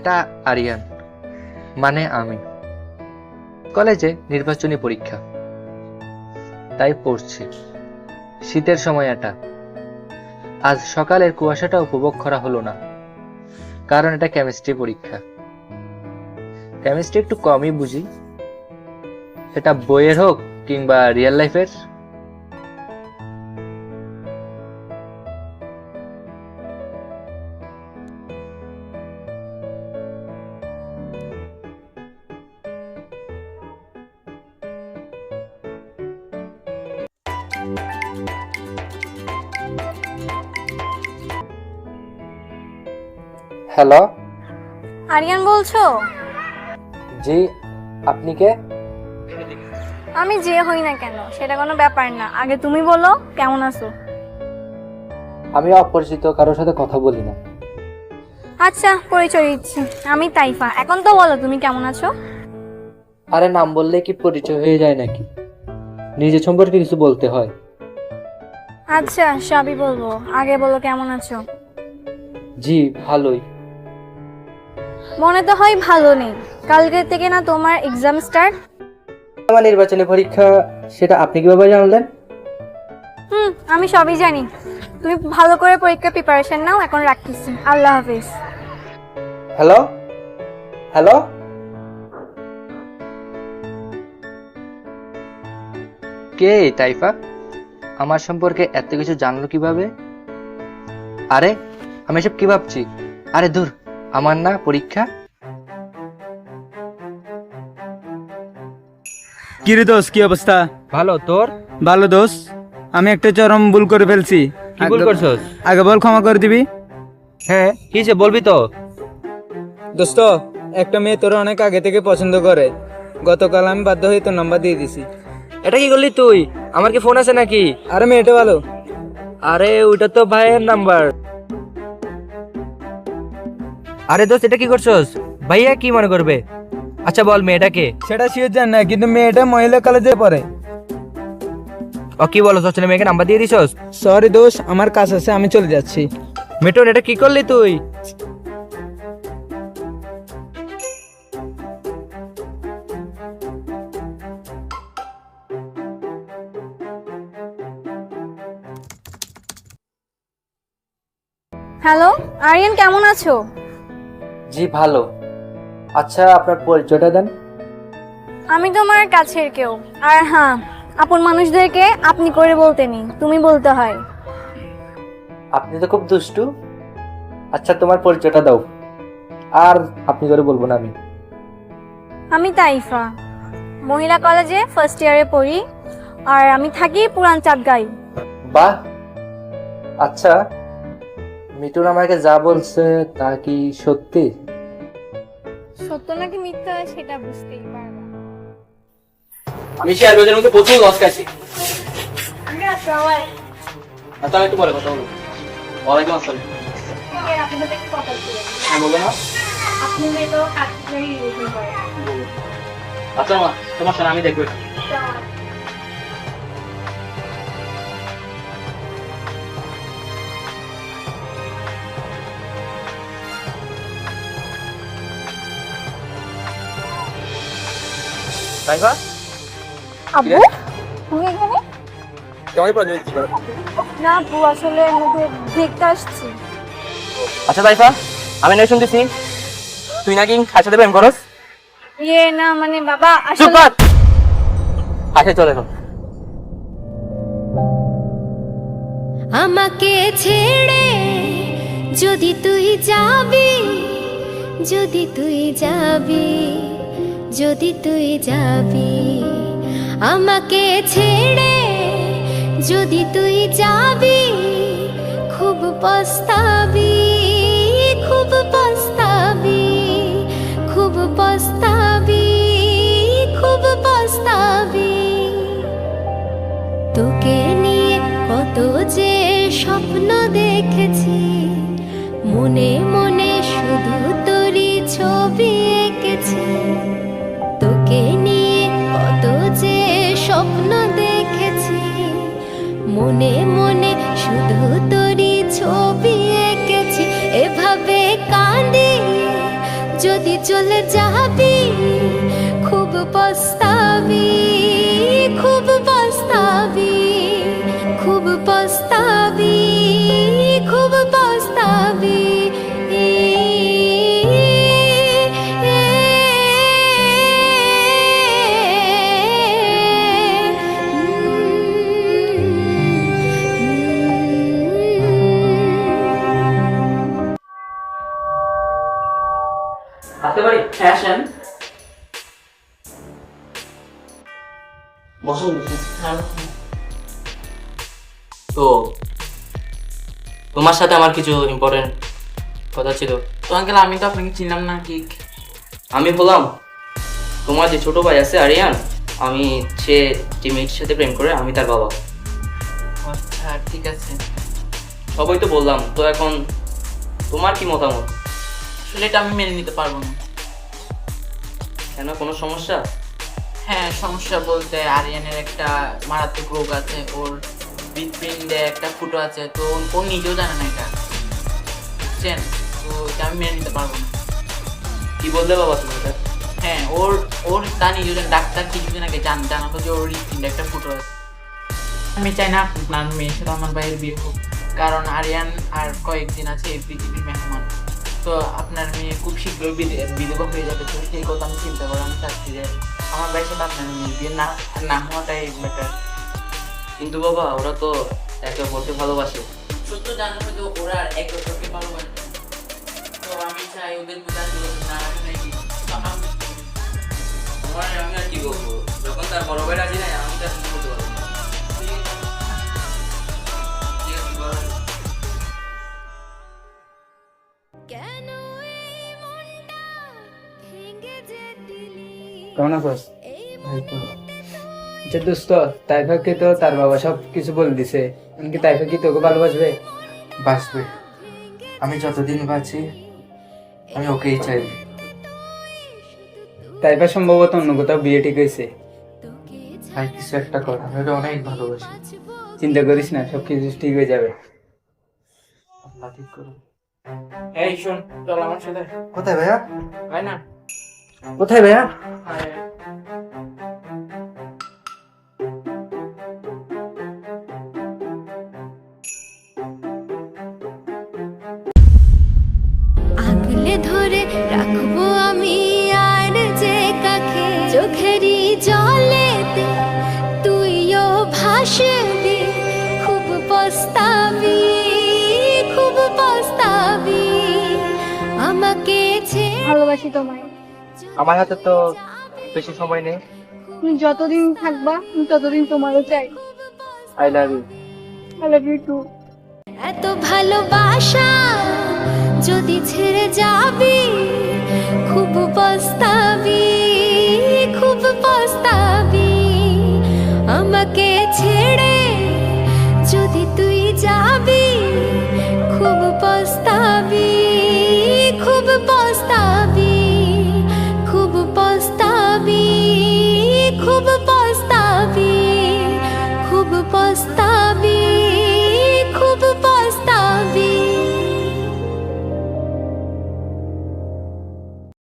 এটা আরিয়ান, মানে আমি। কলেজে নির্বাচনী পরীক্ষা, তাই পড়ছি। শীতের সময় এটা। আজ সকালের কুয়াশাটা উপভোগ করা হলো না, কারণ এটা কেমিস্ট্রি পরীক্ষা। কেমিস্ট্রি একটু কমই বুঝি, এটা বইয়ের হোক কিংবা রিয়েল লাইফের। হ্যালো। আরিয়ান বলছো? জি, আপনি কে? আমি যে হই না কেন সেটা কোনো ব্যাপার না, আগে তুমি বলো কেমন আছো। আমি অপরিচিত কারোর সাথে কথা বলি না। আচ্ছা, পরিচয় দিচ্ছি, আমি তাইফা। এখন তো বলো তুমি কেমন আছো। আরে নাম বললে কি পরিচয় হয়ে যায় নাকি? নিজের সম্পর্কে কিছু বলতে হয়। আচ্ছা, সবই বলবো, আগে বলো কেমন আছো। জি, ভালোই। মনে তো হয় ভালো নেই, কালকে থেকে না তোমার এক্সাম স্টার্ট। আমার নির্বাচনী পরীক্ষা, সেটা আপনি কিভাবে জানলেন? আমি সবই জানি। তুমি ভালো করে পরীক্ষার প্রিপারেশন নাও, এখন রাখতেছি, আল্লাহ হাফিজ। Hello hello. কে তাইফা? আমার সম্পর্কে এত কিছু জানলো কিভাবে? আরে আমি এসব কি ভাবছি? আরে দূর, আমার না পরীক্ষা। কিরে দোষ, কি অবস্থা? ভালো, তোর? ভালো দোষ। আমি একটা চরম ভুল করে ফেলছি। কি ভুল করছস? আগে বল, ক্ষমা করে দিবি? হ্যাঁ, কি যে বলবি তো। দোস্ত, একটা মেয়ে তোর অনেক আগে থেকে পছন্দ করে। গতকাল আমি বাধ্য হয়ে তোর নাম্বার দিয়ে দিছি। এটা কি করলি তুই? আমার কি ফোন আছে নাকি? আরে মেয়েটা ভালো। আরে ওটা তো ভাইয়ের নাম্বার। আরে দোস্ত, এটা কি করছস? ভাইয়া কি মনে করবে? আচ্ছা বল, মেয়েটাকে। সেটা শিওর জান না, কিন্তু মেয়েটা মহিলা কলেজে পড়ে। ও কি বলো, তোর মেয়েকে নাম্বার দিয়ে দিছস? সরি দোষ, আমার কাজ আছে, আমি চলে যাচ্ছি। মিটন, এটা কি করলি তুই? হ্যালো আরিয়ান, কেমন আছো? জি ভালো। আচ্ছা, আপনার পরিচয়টা দেন। আমি তোমার কাছের কেউ। আর হ্যাঁ, আপন মানুষদেরকে আপনি করে বলতে নেই, তুমি বলতে হয়। আপনি তো খুব দুষ্টু। আচ্ছা, তোমার পরিচয়টা দাও। আর আপনি করে বলবো না আমি। আমি তাইফা, মহিলা কলেজে ফার্স্ট ইয়ারে পড়ি, আর আমি থাকি পুরান চাঁদগাঁই। বাহ। আচ্ছা, মিটুন আমাকে যা বলছে তা কি সত্যি? সত্য নাকি মিথ্যা সেটা বুঝতেই পারবো। আমি শেয়ার বাজারের মধ্যে প্রচুর লস খাইছি। আচ্ছা, আচ্ছা, আমি একটু পরে কথা বলবো। ওয়ালাইকুম আসসালাম। হ্যাঁ, বলো না। আচ্ছা মা, তোমার সাথে আমি দেখবো। তাইফা, আব্বু তুমি এখানে? কেমন পড়াশোনা করতে পারো? না আব্বু, আসলে মুখে দেখতে আসছি। আচ্ছা তাইফা, আমি না শুনতেছি তুই নাকি খার সাথে প্রেম করস। না মানে বাবা, চুপ আসলে কর। আচ্ছা চলে এখন। আমাকে ছেড়ে যদি তুই যাবি, যদি তুই যাবি, যদি তুই যাবি, আমাকে ছেড়ে যদি তুই যাবি, খুব পস্তাবি, খুব পস্তাবি, খুব পস্তাবি, খুব পস্তাবি। তোকে নিয়ে কত যে স্বপ্ন দেখেছি, মনে মনে শুধু তোরই ছবি এঁকেছি। তোকে নিয়ে কত যে স্বপ্ন দেখেছি, মনে মনে শুধু তোরই ছবি এঁকেছি। এভাবে কাঁদি চলে যাবি, খুব পস্তাবি, খুব পস্তাবি, খুব পস্তাবি, খুব পস্তাবি। আসতে পারি? হ্যাঁ আসেন। বসুন। তো তোমার সাথে আমার কিছু ইম্পর্টেন্ট কথা ছিল। তো আঙ্কেল আমি তো আপনাকে চিনলাম না ঠিক। আমি বললাম তোমার যে ছোট ভাই আছে আরিয়ান, আমি সে যে মেয়েটির সাথে প্রেম করে, আমি তার বাবা। আচ্ছা ঠিক আছে। সবাই তো বললাম, তো এখন তোমার কি মতামত? আসলে এটা আমি মেনে নিতে পারবো না। কেন, কোনো সমস্যা? হ্যাঁ সমস্যা বলতে আরিয়ানের একটা মারাত্মক রোগ আছে, ওর হৃৎপিণ্ডে একটা ফুটো আছে, তো ও নিজেও জানে না এটা, বুঝছেন? তো এটা আমি মেনে নিতে পারবো না। কি বললে বাবা তুমি এটা? হ্যাঁ ওর ওর তা নিজেও জানে, ডাক্তার কিছুদিন আগে জানালো যে ওর হৃৎপিণ্ডে একটা ফুটো আছে। আমি চাই না আপনার মেয়ের সাথে আমার ভাইয়ের বিয়ে হোক, কারণ আরিয়ান আর কয়েকদিন আছে এই পৃথিবীর মেহমান। তো আপনার মেয়ে খুব শীঘ্রই বিধবা হয়ে যাবে, তো সেই কথা আমি চিন্তা করে আমি চাচ্ছি যে আমার ভাইয়ের সাথে আপনার মেয়ের বিয়ে না হওয়াটাই বেটার। কিন্তু বাবা ওরা তো একে অপরকে ভালোবাসে। সত্য জানো হয়তো ওরা একে অপরকে ভালোবাসে, তো আমি চাই ওদের মধ্যে আর বিরোধ না আসে নাকি। তো আমি আর কি বলবো, যখন তার বড় ভাই রাজি নাই, আমি তার কি বলতে পারবো না। ঠিক আছে, বলো। কেন এই মনটা ভেঙে যে দিলি, কেমন আছিস? এই আচ্ছা দোস্ত, তাইফাকে তো তার বাবা সব কিছু বলে দিছে, এমনকি তাইফা কি তোকে ভালোবাসবে? বাঁচবে। আমি যতদিন বাঁচি আমি ওকেই চাই। তাইফা সম্ভবত অন্য কোথাও বিয়ে ঠিক হয়েছে। ভাই কিছু একটা কর, আমি ওকে অনেক ভালোবাসি। চিন্তা করিস না, সবকিছু ঠিক হয়ে যাবে। আল্লাহ ঠিক করুন। এই শোন, চল আমার সাথে। কোথায় ভাইয়া? তাই না? কোথায় ভাইয়া? আগলে ধরে রাখবো আমি আর যে কাকে, চোখেরই জলেতে তুইও ভাসবি, খুব পস্তাবি, খুব পস্তাবি, আমাকে ছেড়ে। ভালোবাসি তোমায়। আমার হাতে তো বেশি সময় নেই। তুমি যতদিন থাকবা আমি ততদিন তোমারও চাই। I love you. I love you too. এত ভালোবাসা যদি ছেড়ে যাবি, খুব পস্তাবি, খুব পস্তাবি, আমাকে ছেড়ে যদি তুই যাবি।